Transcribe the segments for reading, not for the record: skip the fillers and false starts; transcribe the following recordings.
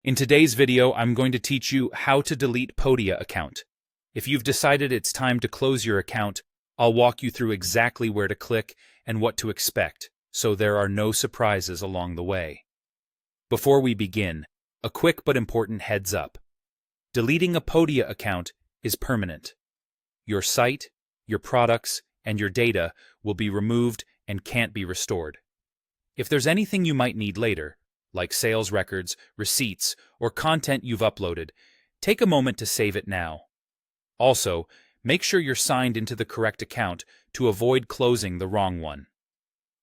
In today's video, I'm going to teach you how to delete Podia account. If you've decided it's time to close your account, I'll walk you through exactly where to click and what to expect, so there are no surprises along the way. Before we begin, a quick but important heads up. Deleting a Podia account is permanent. Your site, your products, and your data will be removed and can't be restored. If there's anything you might need later, like sales records, receipts, or content you've uploaded, take a moment to save it now. Also, make sure you're signed into the correct account to avoid closing the wrong one.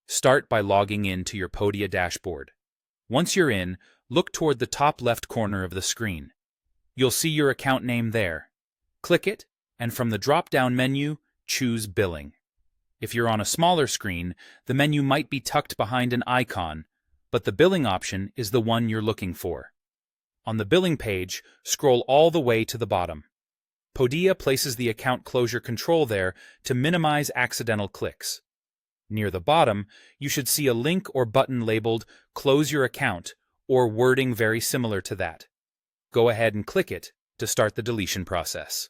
Start by logging in to your Podia dashboard. Once you're in, look toward the top left corner of the screen. You'll see your account name there. Click it, and from the drop-down menu, choose Billing. If you're on a smaller screen, the menu might be tucked behind an icon, but the billing option is the one you're looking for. On the billing page, scroll all the way to the bottom. Podia places the account closure control there to minimize accidental clicks. Near the bottom, you should see a link or button labeled Close Your Account, or wording very similar to that. Go ahead and click it to start the deletion process.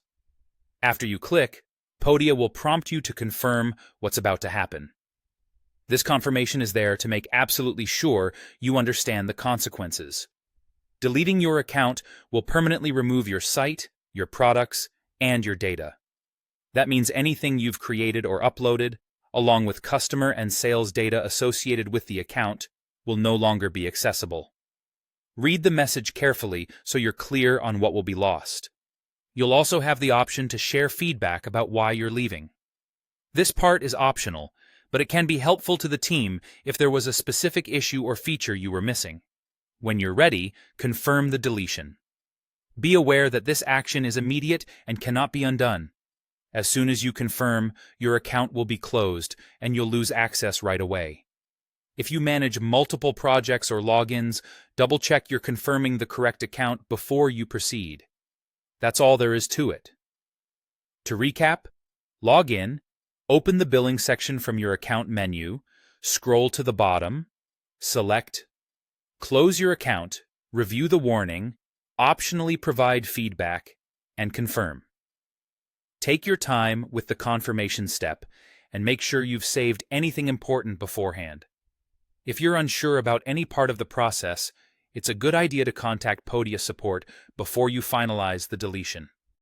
After you click, Podia will prompt you to confirm what's about to happen. This confirmation is there to make absolutely sure you understand the consequences. Deleting your account will permanently remove your site, your products, and your data. That means anything you've created or uploaded, along with customer and sales data associated with the account, will no longer be accessible. Read the message carefully so you're clear on what will be lost. You'll also have the option to share feedback about why you're leaving. This part is optional, but it can be helpful to the team if there was a specific issue or feature you were missing. When you're ready, confirm the deletion. Be aware that this action is immediate and cannot be undone. As soon as you confirm, your account will be closed and you'll lose access right away. If you manage multiple projects or logins, double-check you're confirming the correct account before you proceed. That's all there is to it. To recap, log in, open the billing section from your account menu, scroll to the bottom, select Close Your Account, review the warning, optionally provide feedback, and confirm. Take your time with the confirmation step and make sure you've saved anything important beforehand. If you're unsure about any part of the process, it's a good idea to contact Podia support before you finalize the deletion.